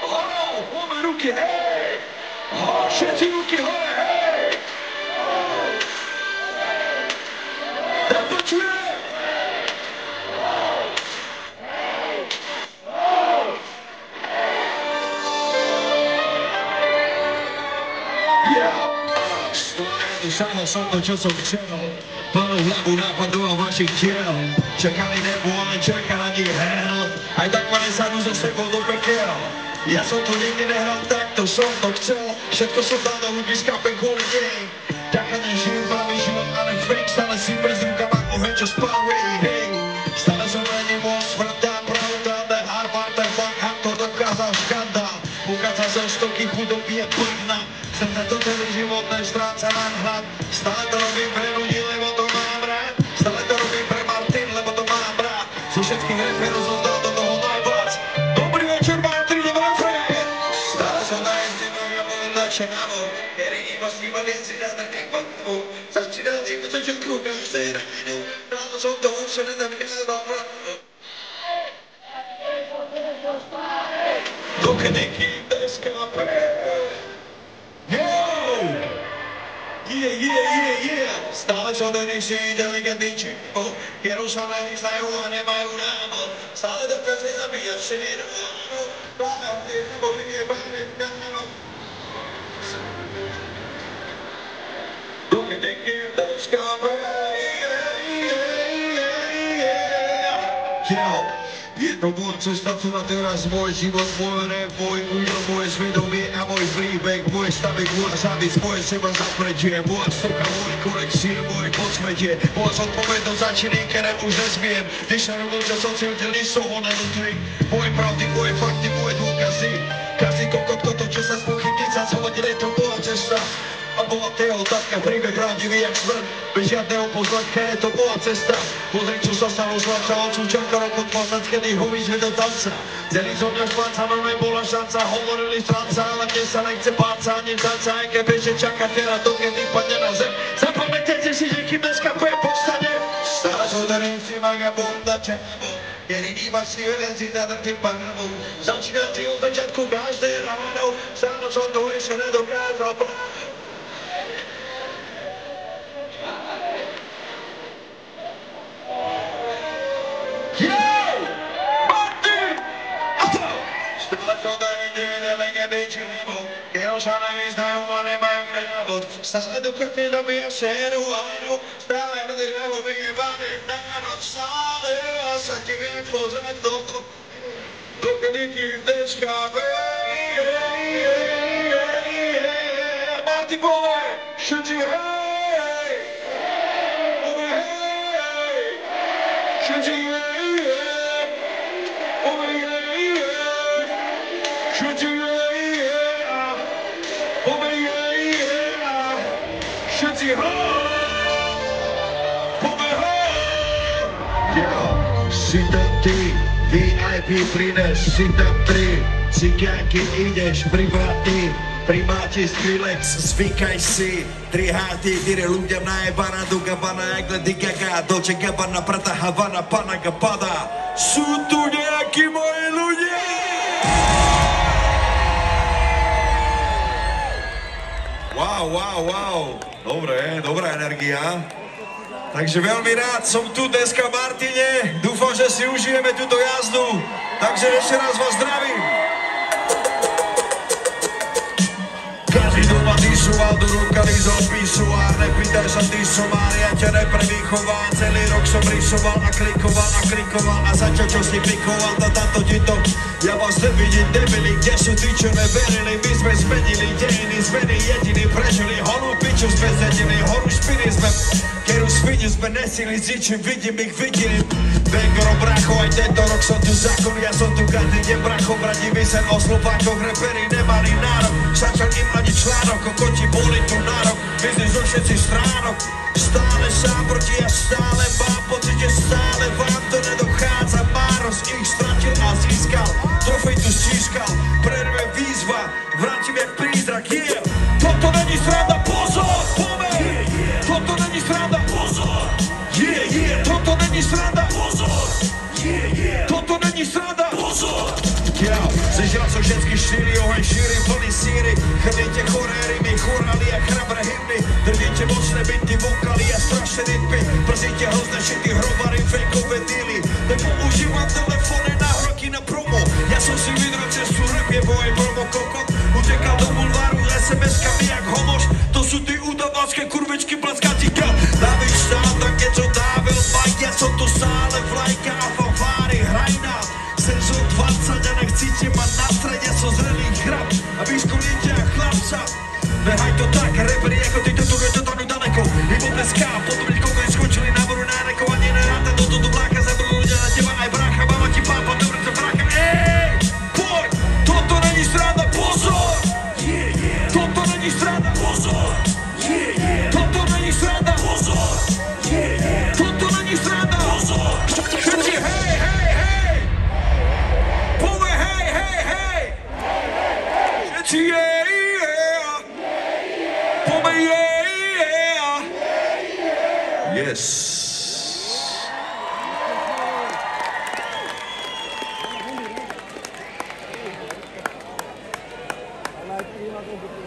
horou, máme ruky, hej! Všetci ruky hore, hej! Nepočujem! Dosáhol som to, čo som chcel. Plnú hlavu nápadov a vašich tiel. Čakali nebo, ale čaká na nich hell. Aj tak ma nesadnú so sebou do pekel. Ja som to nikdy nehral tak, to som to chcel. Všetko som dal do ľudí, skápem kvôli nej. Taká nežijem pravý život, ale fake. Stále si bez rukama oheň, čo spáluj, hej. Stále som na nej môj pravda, The Harvard, ten Bankham, to dokázal škandál. Ukázal som stoky chudoby a bagna. Chcem sa to celý život, nestráca mám hlad. Stále to robím pre ľudí, lebo to mám rád. Stále to robím pre Martin, lebo to mám rád. Zo všetkých reperov som dal do toho najviac. Dobrý večer, Martin, idem refrén. Stále som na jezdinou, ja budem načenavo. Kedy iba sníma vieci na také kvantvu. Začínal tým, čo všetko každé ráno. Ráno som to už nedám jedno. Dokedy kým neskápe. Stále som do nich si inteligentný čipo. Jeruzalém znajú a nemajú námo. Stále dokáže zabíjať všetko. Dokedy kým neskápe. Jednou bol cesta, co na teraz môj život, môj rap, môj údel, moje svedomie a môj príbeh, môj stavek, môj závis, moje seba zaprečie, môj stoka, môj korekcie, môj podsmetie, môj zodpovednosť za činy, ktoré už nesmiem, když sa robil, čo som cítil, nič z toho nenutrí, moje pravdy, moje fakty, moje dôkazy, každý kokot toto, čo sa spochybniť, sa zhodili, to bola cesta. A bola tého tatka, príbeh pravdivý jak smrť, bez žiadneho pozlatka, to bola cesta. Pozri, čo sa stalo zlača, odsúd čakal rok od poznať, kedy ho vyzve do tanca. Zelí zo mňa špáca, no nebola šanca, hovorili stranca, ale mne sa nechce páca, ani tanca, aj keď ešte čaká teraz, dokedy padne na zem. Zapamätajte si, že kým dneska povstane, stále som darím si vagabunda čavo. Jediný máš si vedenci na tým panamu. Začína ti od začiatku každé ráno, stále som to ešte nedokázal. Jeruzalém znajú a nemajú návod. Stále dokrutne dobíja séru áno. Stále hrdivo vyjebaný národ. Stále sa ti vie pozrieť do toho. Dokedy ti neskápe. Marty vole, všetci hej. Ove hej. Všetci hej. Ove hej. Všetci hej. Si tam ty, VIP prines, si tam tri, cigáky ideš, privátny, primáti Skrillex, zvykaj si, 3 4 ľuďom najebaná do Gabbana, jak Lady Gaga, Dolce Gabbana, Prada Havana, Panaga pada, sú tu nejakí moji ľudia! Wow, dobrá energia. Takže veľmi rád som tu dneska v Martine. Dúfam, že si užijeme túto jazdu. Takže ešte raz vás zdravím. Každý doma disoval, do ruka lízol písuár. Nepýtaj sa disomár, ja ťa neprevýchovám. Celý rok som rysoval a klikoval a začal čo si pikoval, táto ti to. Ja vás nevidím, debili, kde sú tí, čo neverili. My sme zmenili dejiny, zmeny jediní prežili. Holú piču sme zedili, horu špiny sme. Keru svinu sme nesili, s ničím vidím ich vidím. Bangoro bracho, aj tento rok som tu zákon, ja som tu každý deň bracho. Radivý sen o Slovákoch, reperi nemali nárok. Začal im ani článok, kokoti boli tu nárok. Biznis zo všetci stránok. Stále sám proti a stále mám pocit, že stále vám to nedochádza. Máros ich stratil a získal, trofej tu stískal. Prerve výzva, vrátim jak prízrak, yeah. Toto není sranda, pozor, pomeň. Toto není sranda, pozor, yeah. Toto není sranda, pozor, yeah. Toto není sranda, pozor. Zežral som všetky štýly, svoj promokokot. Utekal do bulváru SMS-kami jak homoš. To sú ty udavačské kurvičky plaskatika. Davíš sám, tak něco dávil bajk. Ja som tu stále vlajka a fanfáry hraj nás. Sezon 20 a nechcíte ma na strede, som zrelý chrap a vyškolíte a chlapca. Nehaj to tak, reperi ako ty toto dostanú daleko. Hypopleská, potom ľudkovej skočili na boru náreko. Ani neráta do toto vláka, zabrú ľudia na teba aj brácha. Mama ti pápa, dobre sa brácha. Ej, poď, toto není strada, pozor. Toto není strada, pozor. Toto není strada, pozor. Toto není strada, pozor. Všetci hej, hej, hej. Pove hej, hej, hej. Všetci jej, yeah. Pove jej, yeah. Yes. I like